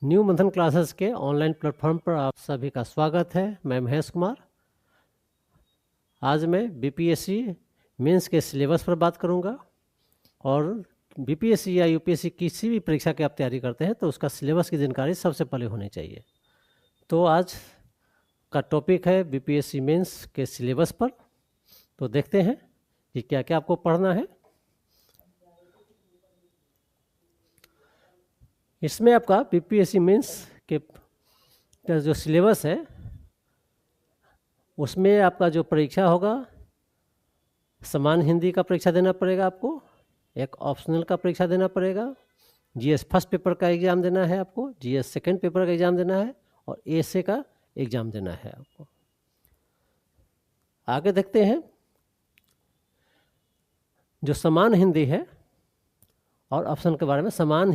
New मंथन classes के online platform पर आप सभी का स्वागत है। मैं महेश कुमार। आज मैं बीपीएससी मेंस के सिलेबस पर बात करूंगा और बीपीएससी या यूपीएससी किसी भी परीक्षा की आप तैयारी करते हैं तो उसका सिलेबस की जानकारी सबसे पहले होनी चाहिए। तो आज का टॉपिक है बीपीएससी मेंस के सिलेबस पर। तो देखते हैं कि क्या क्या आपको पढ़ना है। इसमें आपका बीपीएससी मेंस के जो सिलेबस है उसमें आपका जो परीक्षा होगा, समान हिंदी का परीक्षा देना पड़ेगा आपको, एक ऑप्शनल का परीक्षा देना पड़ेगा, जीएस फर्स्ट पेपर का एग्ज़ाम देना है आपको, जीएस सेकंड पेपर का एग्ज़ाम देना है और एएसए का एग्ज़ाम देना है आपको। आगे देखते हैं जो समान हिंदी है और ऑप्शन के बारे में। समान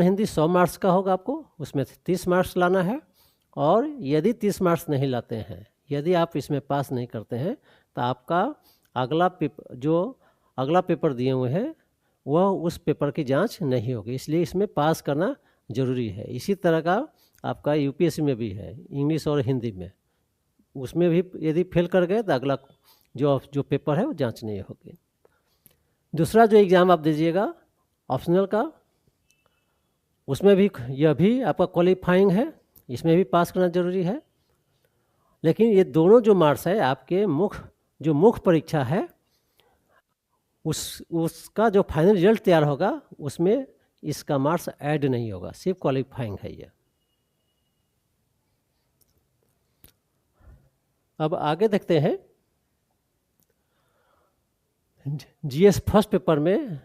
हिंदी 100 मार्क्स का होगा आपको, उसमें 30 मार्क्स लाना है। और यदि 30 मार्क्स नहीं लाते हैं, यदि आप इसमें पास नहीं करते हैं तो आपका अगला पेपर दिए हुए हैं वह उस पेपर की जांच नहीं होगी, इसलिए इसमें पास करना ज़रूरी है। इसी तरह का आपका यूपीएससी में भी है, इंग्लिश और हिंदी में, उसमें भी यदि फेल कर गए तो अगला जो पेपर है वो जांच नहीं होगी। दूसरा जो एग्ज़ाम आप दीजिएगा ऑप्शनल का, उसमें भी यह भी आपका क्वालिफाइंग है, इसमें भी पास करना ज़रूरी है। लेकिन ये दोनों जो मार्क्स है आपके मुख्य परीक्षा है उसका जो फाइनल रिजल्ट तैयार होगा उसमें इसका मार्क्स ऐड नहीं होगा, सिर्फ क्वालिफाइंग है ये। अब आगे देखते हैं जीएस फर्स्ट पेपर में।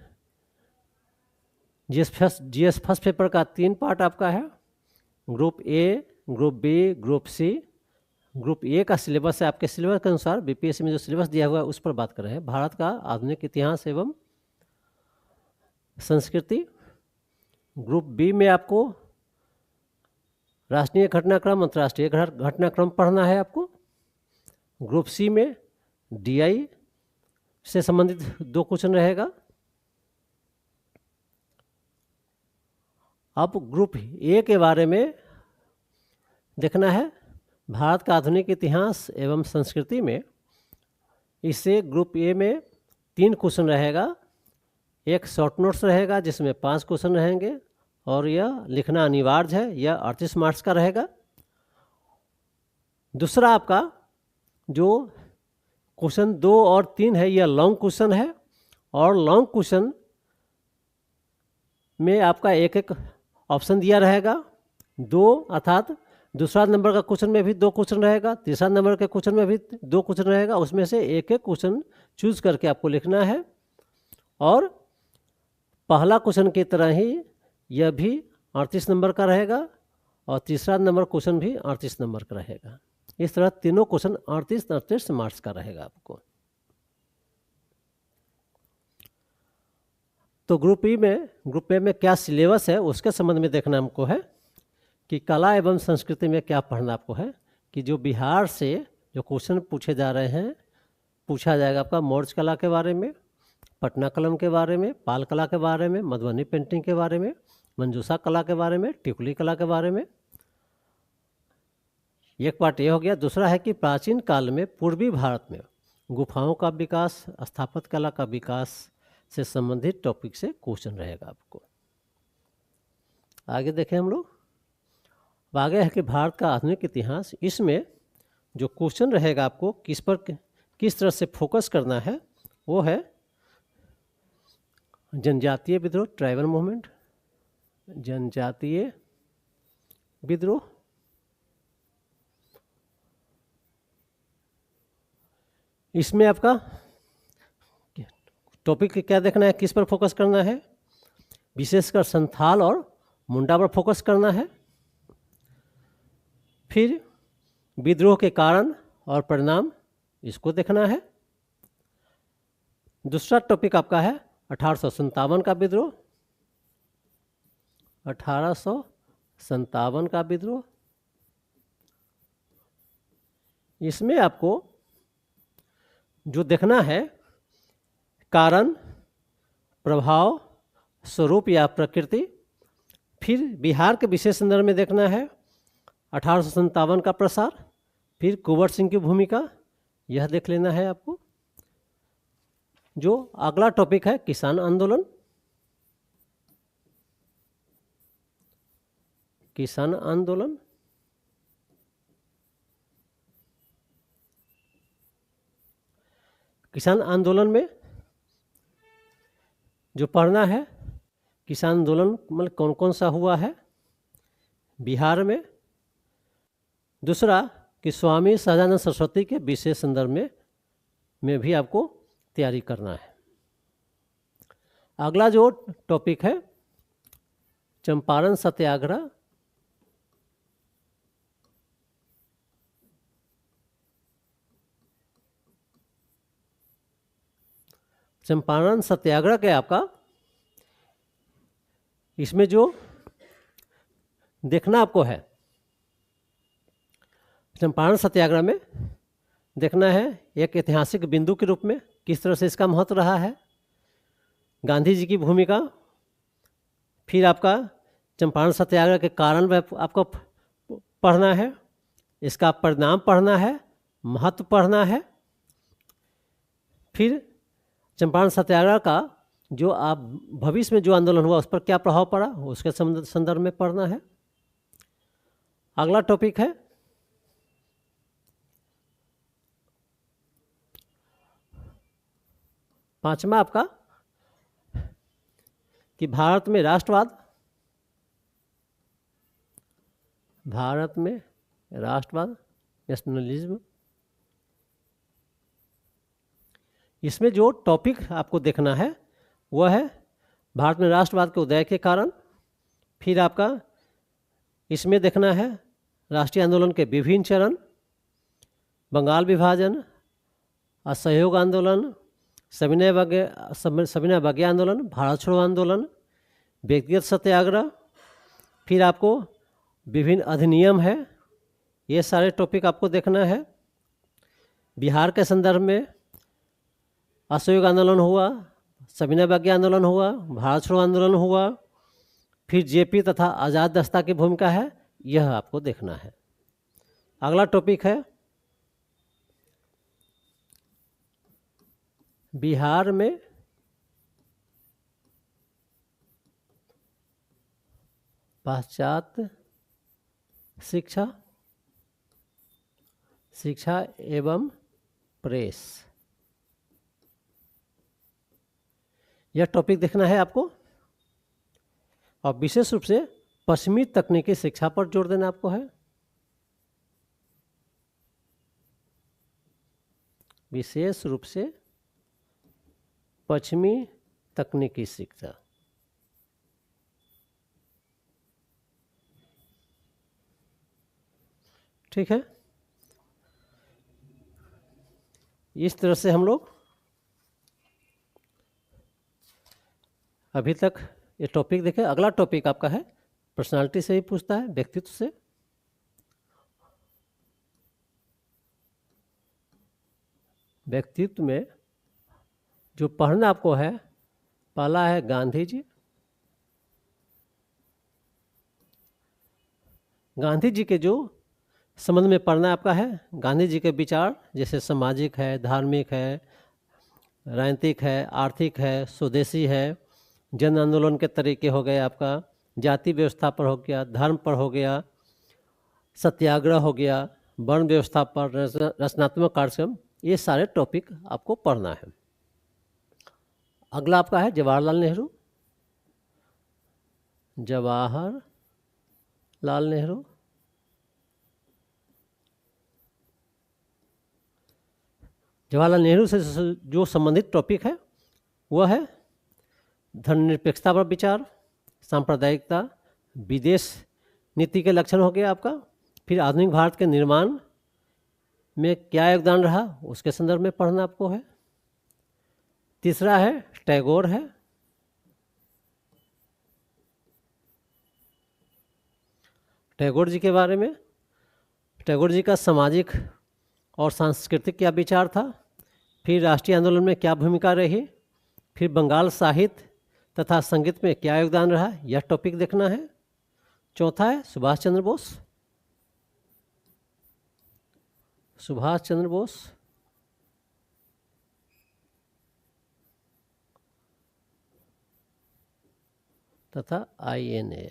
जीएस फर्स्ट पेपर का 3 पार्ट आपका है, group A, group B, group C. Group A का सिलेबस है, आपके सिलेबस के अनुसार बीपीएससी में जो सिलेबस दिया हुआ है उस पर बात कर रहे हैं। भारत का आधुनिक इतिहास एवं संस्कृति। ग्रुप बी में आपको राष्ट्रीय घटनाक्रम, अंतर्राष्ट्रीय घटनाक्रम पढ़ना है आपको। ग्रुप सी में डीआई से संबंधित 2 क्वेश्चन रहेगा। अब ग्रुप ए के बारे में देखना है, भारत का आधुनिक इतिहास एवं संस्कृति में। इससे ग्रुप ए में 3 क्वेश्चन रहेगा, एक शॉर्ट नोट्स रहेगा जिसमें 5 क्वेश्चन रहेंगे और यह लिखना अनिवार्य है, यह 38 मार्क्स का रहेगा। दूसरा आपका जो क्वेश्चन 2 और 3 है यह लॉन्ग क्वेश्चन है और लॉन्ग क्वेश्चन में आपका एक ऑप्शन दिया रहेगा 2, अर्थात दूसरा नंबर का क्वेश्चन में भी 2 क्वेश्चन रहेगा, तीसरा नंबर के क्वेश्चन में भी 2 क्वेश्चन रहेगा। उसमें से एक क्वेश्चन चूज करके आपको लिखना है और पहला क्वेश्चन की तरह ही यह भी 38 नंबर का रहेगा और तीसरा नंबर क्वेश्चन भी 38 नंबर का रहेगा। इस तरह तीनों क्वेश्चन 38 मार्क्स का रहेगा आपको। तो ग्रुप ए में क्या सिलेबस है उसके संबंध में देखना हमको है कि कला एवं संस्कृति में क्या पढ़ना आपको है। कि जो बिहार से जो क्वेश्चन पूछे जा रहे हैं, पूछा जाएगा आपका मौर्य कला के बारे में, पटना कलम के बारे में, पाल कला के बारे में, मधुबनी पेंटिंग के बारे में, मंजूषा कला के बारे में, टिकुली कला के बारे में। एक पार्ट ये हो गया। दूसरा है कि प्राचीन काल में पूर्वी भारत में गुफाओं का विकास, स्थापत्य कला का विकास से संबंधित टॉपिक से क्वेश्चन रहेगा आपको। आगे देखें हम लोग। आगे है कि भारत का आधुनिक इतिहास। इसमें जो क्वेश्चन रहेगा आपको किस तरह से फोकस करना है वो है जनजातीय विद्रोह, ट्राइबल मूवमेंट, जनजातीय विद्रोह। इसमें आपका टॉपिक क्या देखना है, किस पर फोकस करना है, विशेषकर संथाल और मुंडा पर फोकस करना है। फिर विद्रोह के कारण और परिणाम, इसको देखना है। दूसरा टॉपिक आपका है 1857 का विद्रोह, 1857 का विद्रोह। इसमें आपको जो देखना है कारण, प्रभाव, स्वरूप या प्रकृति, फिर बिहार के विशेष संदर्भ में देखना है 1857 का प्रसार, फिर कुंवर सिंह की भूमिका, यह देख लेना है आपको। जो अगला टॉपिक है किसान आंदोलन। किसान आंदोलन किसान आंदोलन में जो पढ़ना है, किसान आंदोलन मतलब कौन कौन सा हुआ है बिहार में। दूसरा कि स्वामी सहजानंद सरस्वती के विशेष संदर्भ में भी आपको तैयारी करना है। अगला जो टॉपिक है चंपारण सत्याग्रह। चंपारण सत्याग्रह के आपका इसमें जो देखना आपको है, चंपारण सत्याग्रह में देखना है एक ऐतिहासिक बिंदु के रूप में किस तरह से इसका महत्व रहा है, गांधी जी की भूमिका, फिर आपका चंपारण सत्याग्रह के कारण आपको पढ़ना है, इसका परिणाम पढ़ना है, महत्व पढ़ना है, फिर चंपारण सत्याग्रह का जो आप भविष्य में जो आंदोलन हुआ उस पर क्या प्रभाव पड़ा उसके संदर्भ में पढ़ना है। अगला टॉपिक है पांचवा आपका कि भारत में राष्ट्रवाद, नेशनलिज्म। इसमें जो टॉपिक आपको देखना है वह है भारत में राष्ट्रवाद के उदय के कारण, फिर आपका इसमें देखना है राष्ट्रीय आंदोलन के विभिन्न चरण, बंगाल विभाजन, असहयोग आंदोलन, सविनय अवज्ञा आंदोलन, भारत छोड़ो आंदोलन, व्यक्तिगत सत्याग्रह, फिर आपको विभिन्न अधिनियम है, ये सारे टॉपिक आपको देखना है। बिहार के संदर्भ में असहयोग आंदोलन हुआ, सविनय अवज्ञा आंदोलन हुआ, भारत छोड़ो आंदोलन हुआ, फिर जेपी तथा आज़ाद दस्ता की भूमिका है, यह आपको देखना है। अगला टॉपिक है बिहार में पाश्चात्य शिक्षा एवं प्रेस, यह टॉपिक देखना है आपको। और विशेष रूप से पश्चिमी तकनीकी शिक्षा पर जोर देना आपको है। विशेष रूप से पश्चिमी तकनीकी शिक्षा। ठीक है, इस तरह से हम लोग अभी तक ये टॉपिक देखें। अगला टॉपिक आपका है पर्सनालिटी से ही पूछता है, व्यक्तित्व से। व्यक्तित्व में जो पढ़ना आपको है, पहला है गांधी जी। गांधी जी के जो संबंध में पढ़ना आपका है, गांधी जी के विचार जैसे सामाजिक है, धार्मिक है, राजनीतिक है, आर्थिक है, स्वदेशी है, जन आंदोलन के तरीके हो गए, आपका जाति व्यवस्था पर हो गया, धर्म पर हो गया, सत्याग्रह हो गया, वर्ण व्यवस्था पर, रचनात्मक कार्यक्रम, ये सारे टॉपिक आपको पढ़ना है। अगला आपका है जवाहरलाल नेहरू। जवाहरलाल नेहरू से जो संबंधित टॉपिक है वह है धर्मनिरपेक्षता पर विचार, सांप्रदायिकता, विदेश नीति के लक्षण हो गया आपका, फिर आधुनिक भारत के निर्माण में क्या योगदान रहा उसके संदर्भ में पढ़ना आपको है। तीसरा है टैगोर है। टैगोर जी के बारे में, टैगोर जी का सामाजिक और सांस्कृतिक क्या विचार था, फिर राष्ट्रीय आंदोलन में क्या भूमिका रही, फिर बंगाल साहित्य तथा संगीत में क्या योगदान रहा, यह टॉपिक देखना है। चौथा है सुभाष चंद्र बोस। सुभाष चंद्र बोस तथा INA,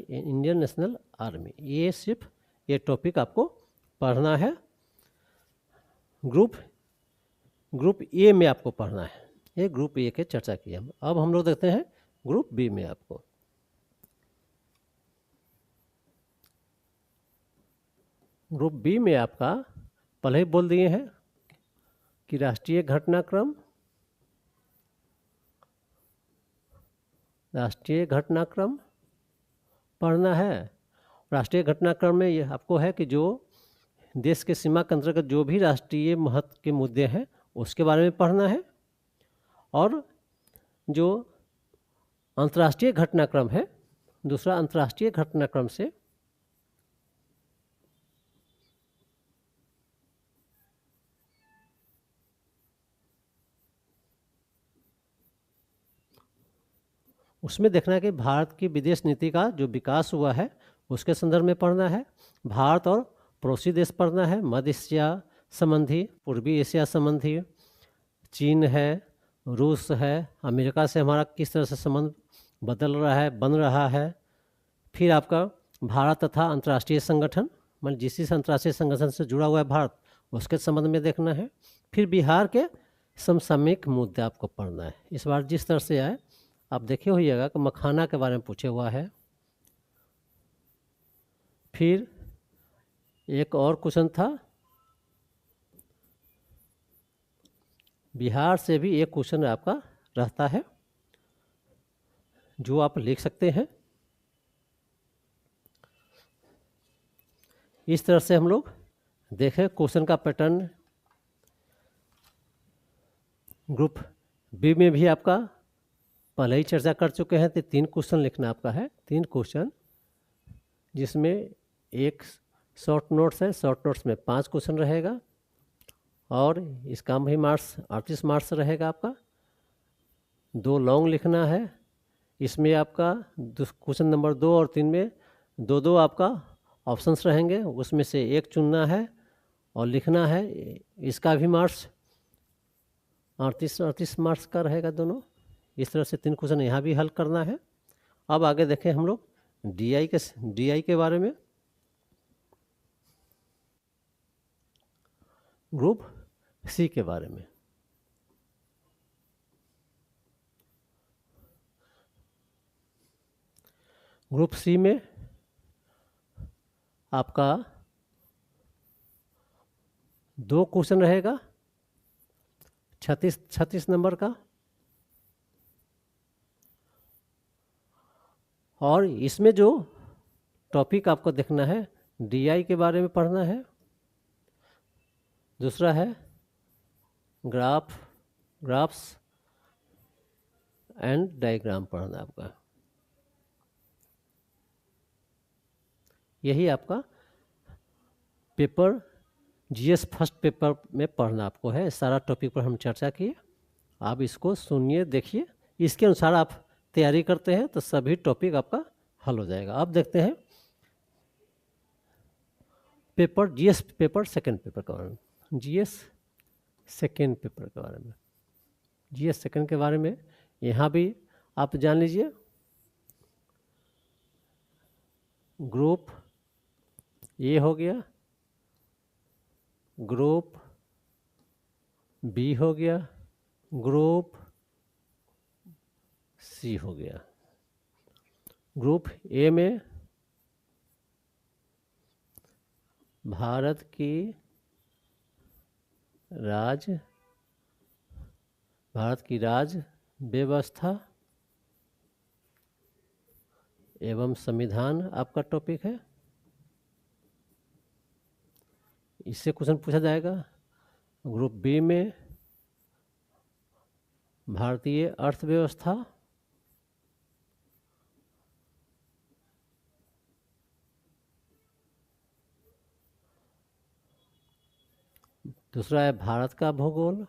इंडियन नेशनल आर्मी। ये सिर्फ ये टॉपिक आपको पढ़ना है। ग्रुप ए में आपको पढ़ना है। ये ग्रुप ए के चर्चा की हम। अब हम लोग देखते हैं ग्रुप बी में। आपको ग्रुप बी में आपका पहले ही बोल दिए हैं कि राष्ट्रीय घटनाक्रम पढ़ना है। राष्ट्रीय घटनाक्रम में ये आपको है कि जो देश के सीमा के अंतर्गत जो भी राष्ट्रीय महत्व के मुद्दे हैं उसके बारे में पढ़ना है। और जो अंतर्राष्ट्रीय घटनाक्रम है, दूसरा अंतर्राष्ट्रीय घटनाक्रम से उसमें देखना है कि भारत की विदेश नीति का जो विकास हुआ है उसके संदर्भ में पढ़ना है। भारत और पड़ोसी देश पढ़ना है, मध्य एशिया संबंधी, पूर्वी एशिया संबंधी, चीन है, रूस है, अमेरिका से हमारा किस तरह से संबंध बदल रहा है, बन रहा है। फिर आपका भारत तथा अंतर्राष्ट्रीय संगठन, मतलब जिस अंतर्राष्ट्रीय संगठन से जुड़ा हुआ है भारत, उसके संबंध में देखना है। फिर बिहार के समसामयिक मुद्दे आपको पढ़ना है। इस बार जिस तरह से आए आप देखे होइएगा कि मखाना के बारे में पूछे हुआ है। फिर एक और क्वेश्चन था, बिहार से भी एक क्वेश्चन आपका रहता है जो आप लिख सकते हैं। इस तरह से हम लोग देखें क्वेश्चन का पैटर्न। ग्रुप बी में भी आपका पहले ही चर्चा कर चुके हैं। तो 3 क्वेश्चन लिखना आपका है, 3 क्वेश्चन, जिसमें एक शॉर्ट नोट्स है। शॉर्ट नोट्स में 5 क्वेश्चन रहेगा और इसका भी मार्क्स 38 मार्क्स रहेगा आपका। 2 लॉन्ग लिखना है। इसमें आपका क्वेश्चन नंबर 2 और 3 में 2-2 आपका ऑप्शंस रहेंगे, उसमें से एक चुनना है और लिखना है। इसका भी मार्क्स 38 मार्क्स का रहेगा दोनों। इस तरह से 3 क्वेश्चन यहाँ भी हल करना है। अब आगे देखें हम लोग DI के बारे में। ग्रुप सी के बारे में। ग्रुप सी में आपका 2 क्वेश्चन रहेगा 36 नंबर का। और इसमें जो टॉपिक आपको देखना है DI के बारे में पढ़ना है। दूसरा है ग्राफ्स एंड डायग्राम पढ़ना आपका। यही आपका पेपर GS फर्स्ट पेपर में पढ़ना आपको है। सारा टॉपिक पर हम चर्चा किए। आप इसको सुनिए, देखिए, इसके अनुसार आप तैयारी करते हैं तो सभी टॉपिक आपका हल हो जाएगा। अब देखते हैं paper GS paper second paper के बारे में। GS सेकेंड पेपर के बारे में, GS सेकेंड के बारे में यहाँ भी आप जान लीजिए। ग्रुप ए हो गया, ग्रुप बी हो गया, ग्रुप सी हो गया। ग्रुप ए में भारत की राज व्यवस्था एवं संविधान आपका टॉपिक है। इससे क्वेश्चन पूछा जाएगा। ग्रुप बी में भारतीय अर्थव्यवस्था, दूसरा है भारत का भूगोल,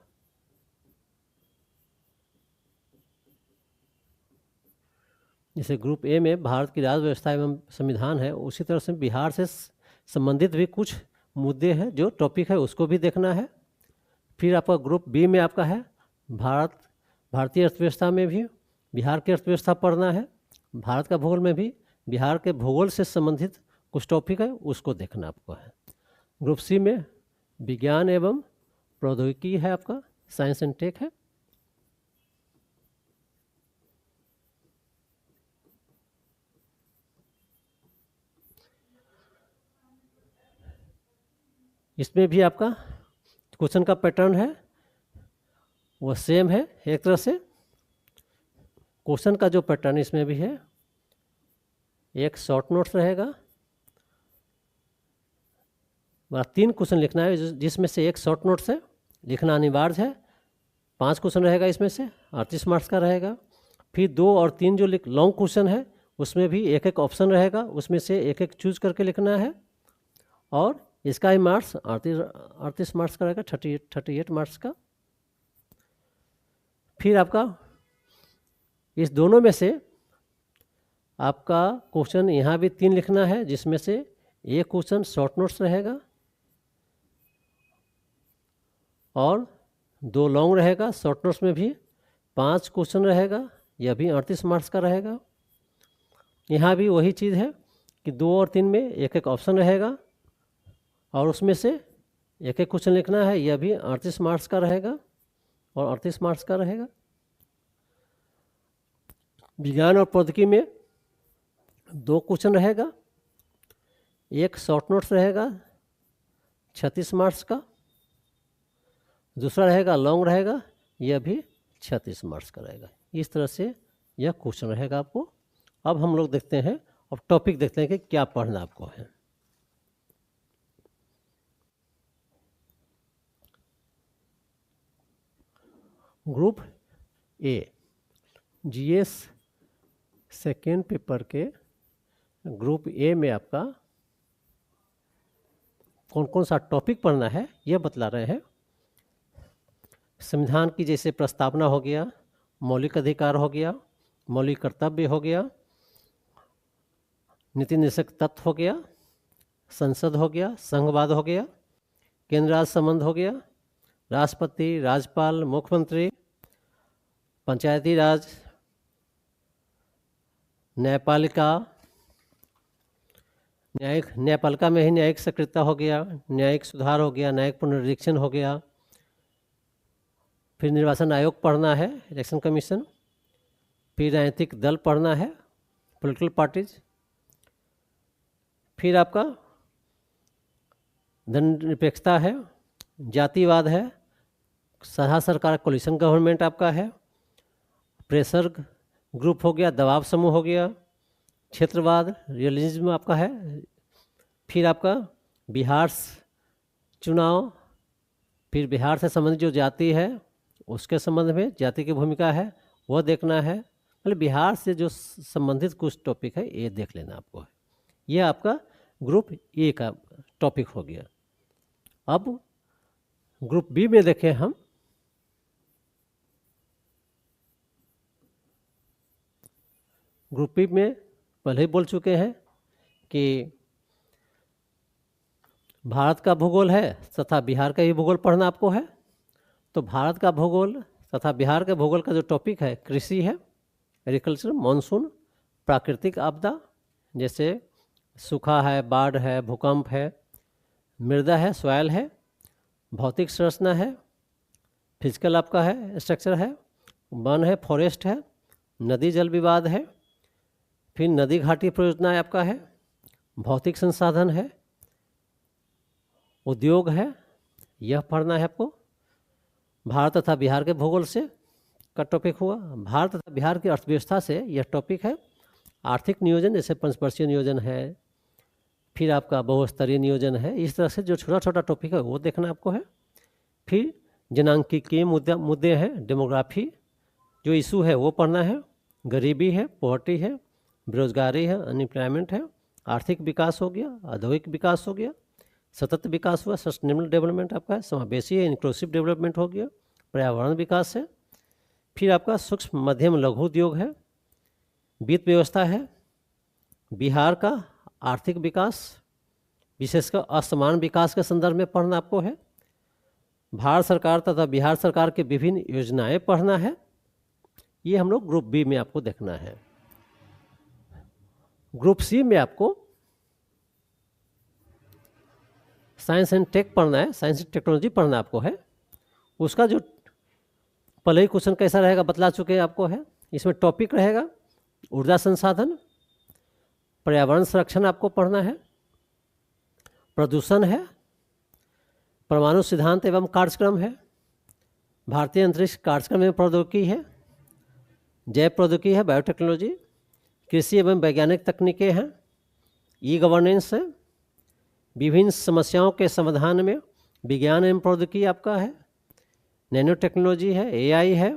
जैसे ग्रुप ए में भारत की राज्य व्यवस्था एवं संविधान है, उसी तरह से बिहार से संबंधित भी कुछ मुद्दे हैं जो टॉपिक है उसको भी देखना है। फिर आपका ग्रुप बी में आपका है भारतीय अर्थव्यवस्था में भी बिहार की अर्थव्यवस्था पढ़ना है। भारत का भूगोल में भी बिहार के भूगोल से संबंधित कुछ टॉपिक है उसको देखना आपको है। ग्रुप सी में विज्ञान एवं प्रौद्योगिकी है, आपका साइंस एंड टेक है। इसमें भी आपका क्वेश्चन का पैटर्न है वो सेम है एक तरह से। क्वेश्चन का जो पैटर्न इसमें भी है, एक शॉर्ट नोट्स रहेगा, 3 क्वेश्चन लिखना है जिसमें से एक शॉर्ट नोट्स है, लिखना अनिवार्य है। 5 क्वेश्चन रहेगा इसमें से, 38 मार्क्स का रहेगा। फिर 2 और 3 जो लॉन्ग क्वेश्चन है उसमें भी एक एक ऑप्शन रहेगा, उसमें से एक एक चूज करके लिखना है और इसका ही मार्क्स 38 मार्क्स का रहेगा, 38 मार्क्स का। फिर आपका इस दोनों में से आपका क्वेश्चन यहाँ भी 3 लिखना है जिसमें से एक क्वेश्चन शॉर्ट नोट्स रहेगा और 2 लॉन्ग रहेगा। शॉर्ट नोट्स में भी 5 क्वेश्चन रहेगा, यह भी 38 मार्क्स का रहेगा। यहाँ भी वही चीज़ है कि 2 और 3 में एक एक ऑप्शन रहेगा और उसमें से एक एक क्वेश्चन लिखना है, यह भी 38 मार्क्स का रहेगा और 38 मार्क्स का रहेगा। विज्ञान और प्रौद्योगिकी में 2 क्वेश्चन रहेगा, एक शॉर्ट नोट्स रहेगा 36 मार्क्स का, दूसरा रहेगा लॉन्ग रहेगा, यह भी 36 मार्क्स का रहेगा। इस तरह से यह क्वेश्चन रहेगा आपको। अब हम लोग देखते हैं, अब टॉपिक देखते हैं कि क्या पढ़ना आपको है। ग्रुप ए जीएस सेकेंड पेपर के ग्रुप ए में आपका कौन कौन सा टॉपिक पढ़ना है यह बतला रहे हैं। संविधान की जैसे प्रस्तावना हो गया, मौलिक अधिकार हो गया, मौलिक कर्तव्य हो गया, नीति निर्देशक तत्व हो गया, संसद हो गया, संघवाद हो गया, केंद्र राज्य संबंध हो गया, राष्ट्रपति, राज्यपाल, मुख्यमंत्री, पंचायती राज, न्यायपालिका, न्यायपालिका में ही न्यायिक सक्रियता हो गया, न्यायिक सुधार हो गया, न्यायिक पुनरीक्षण हो गया। फिर निर्वाचन आयोग पढ़ना है, इलेक्शन कमीशन। फिर राजनीतिक दल पढ़ना है, पॉलिटिकल पार्टीज। फिर आपका धर्मनिरपेक्षता है, जातिवाद है, सहा सरकार कोलिशन गवर्नमेंट आपका है, प्रेशर ग्रुप हो गया, दबाव समूह हो गया, क्षेत्रवाद, रियलिज्म आपका है। फिर आपका बिहार चुनाव, फिर बिहार से संबंधित जो जाति है उसके संबंध में जाति की भूमिका है वह देखना है। मतलब बिहार से जो संबंधित कुछ टॉपिक है ये देख लेना आपको है। यह आपका ग्रुप ए का टॉपिक हो गया। अब ग्रुप बी में देखें हम, ग्रुप बी में पहले ही बोल चुके हैं कि भारत का भूगोल है तथा बिहार का ही भूगोल पढ़ना आपको है। तो भारत का भूगोल तथा बिहार के भूगोल का जो टॉपिक है कृषि है, एग्रीकल्चर, मानसून, प्राकृतिक आपदा जैसे सूखा है, बाढ़ है, भूकंप है, मृदा है, सॉइल है, भौतिक संरचना है, फिजिकल आपका है, स्ट्रक्चर है, वन है, फॉरेस्ट है, नदी जल विवाद है, फिर नदी घाटी परियोजना आपका है, भौतिक संसाधन है, उद्योग है, यह पढ़ना है आपको। भारत तथा बिहार के भूगोल से का टॉपिक हुआ। भारत तथा बिहार की अर्थव्यवस्था से यह टॉपिक है। आर्थिक नियोजन जैसे पंचवर्षीय नियोजन है, फिर आपका बहुस्तरीय नियोजन है, इस तरह से जो छोटा छोटा टॉपिक है वो देखना आपको है। फिर जनांकीय मुद्दे हैं, डेमोग्राफी जो इशू है वो पढ़ना है, गरीबी है, पॉवर्टी है, बेरोजगारी है, अनएम्प्लॉयमेंट है, आर्थिक विकास हो गया, औद्योगिक विकास हो गया, सतत विकास हुआ, सस्टेनेबल डेवलपमेंट आपका है, समावेशी है, इंक्लूसिव डेवलपमेंट हो गया, पर्यावरण विकास है। फिर आपका सूक्ष्म मध्यम लघु उद्योग है, वित्त व्यवस्था है, बिहार का आर्थिक विकास, विशेषकर असमान विकास के संदर्भ में पढ़ना आपको है, भारत सरकार तथा बिहार सरकार के विभिन्न योजनाएं पढ़ना है। ये हम लोग ग्रुप बी में आपको देखना है। ग्रुप सी में आपको साइंस एंड टेक पढ़ना है, साइंस एंड टेक्नोलॉजी पढ़ना आपको है। उसका जो पहले ही क्वेश्चन कैसा रहेगा बतला चुके हैं आपको है। इसमें टॉपिक रहेगा ऊर्जा संसाधन, पर्यावरण संरक्षण आपको पढ़ना है, प्रदूषण है, परमाणु सिद्धांत एवं कार्यक्रम है, भारतीय अंतरिक्ष कार्यक्रम एवं प्रौद्योगिकी है, जैव प्रौद्योगिकी है, बायोटेक्नोलॉजी, कृषि एवं वैज्ञानिक तकनीकें हैं, ई गवर्नेंस है, विभिन्न समस्याओं के समाधान में विज्ञान एवं प्रौद्योगिकी आपका है, नैनो टेक्नोलॉजी है, एआई है,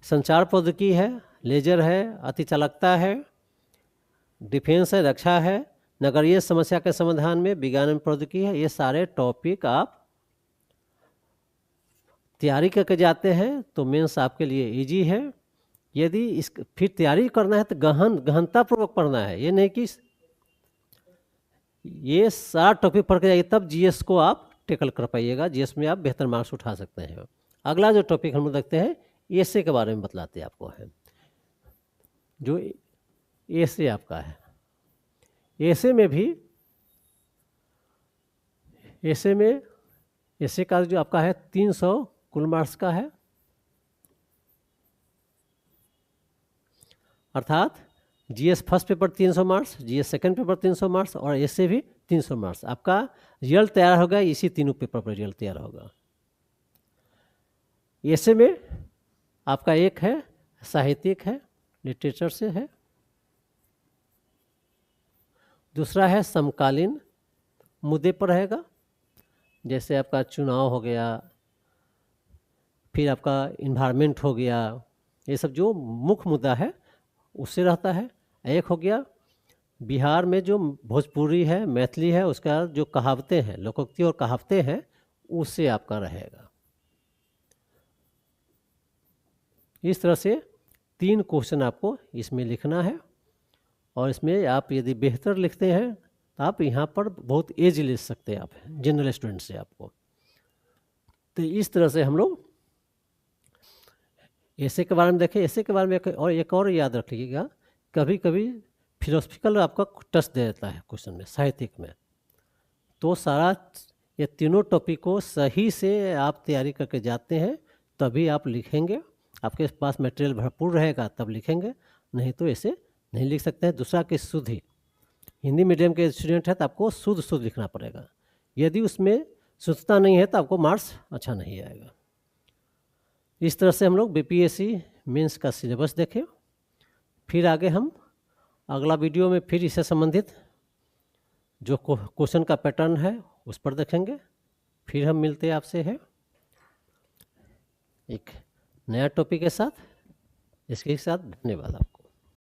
संचार प्रौद्योगिकी है, लेजर है, अतिचालकता है, डिफेंस है, रक्षा है, नगरीय समस्या के समाधान में विज्ञान एवं प्रौद्योगिकी है। ये सारे टॉपिक आप तैयारी करके जाते हैं तो मेंस आपके लिए इजी है। यदि इस फिर तैयारी करना है तो गहनतापूर्वक पढ़ना है। ये नहीं कि ये सारा टॉपिक पढ़ के जाइए तब जीएस को आप टेकल कर पाइएगा, जीएस में आप बेहतर मार्क्स उठा सकते हैं। अगला जो टॉपिक हम लोग देखते हैं एसे के बारे में बतलाते हैं आपको है। जो एसे आपका है, एसे में भी एसे का जो आपका है 300 कुल मार्क्स का है, अर्थात GS first paper 300 marks, GS second paper 300 marks और एसे भी 300 मार्क्स। आपका रिजल्ट तैयार होगा इसी तीनों पेपर पर रिजल्ट तैयार होगा। एसे में आपका एक है साहित्यिक है, लिटरेचर से है, दूसरा है समकालीन मुद्दे पर रहेगा, जैसे आपका चुनाव हो गया, फिर आपका इन्वायरमेंट हो गया, ये सब जो मुख्य मुद्दा है उससे रहता है। एक हो गया बिहार में जो भोजपुरी है, मैथिली है, उसका जो कहावतें हैं, लोकोक्ति और कहावतें हैं, उससे आपका रहेगा। इस तरह से 3 क्वेश्चन आपको इसमें लिखना है और इसमें आप यदि बेहतर लिखते हैं तो आप यहाँ पर बहुत एज ले सकते हैं आप जनरल स्टूडेंट से आपको। तो इस तरह से हम लोग ऐसे के बारे में देखें। ऐसे के बारे में एक और याद रखिएगा, कभी कभी फिलोसफिकल आपका टच दे देता है क्वेश्चन में, साहित्यिक में। तो सारा ये तीनों टॉपिक को सही से आप तैयारी करके जाते हैं तभी आप लिखेंगे। आपके पास मटेरियल भरपूर रहेगा तब लिखेंगे, नहीं तो ऐसे नहीं लिख सकते हैं। दूसरा कि शुद्ध ही हिंदी मीडियम के स्टूडेंट है तो आपको शुद्ध लिखना पड़ेगा। यदि उसमें शुद्धता नहीं है तो आपको मार्क्स अच्छा नहीं आएगा। इस तरह से हम लोग बीपीएससी मेंस का सिलेबस देखें। फिर आगे हम अगला वीडियो में फिर इससे संबंधित जो क्वेश्चन का पैटर्न है उस पर देखेंगे। फिर हम मिलते हैं आपसे है एक नया टॉपिक के साथ। इसके साथ धन्यवाद आपको।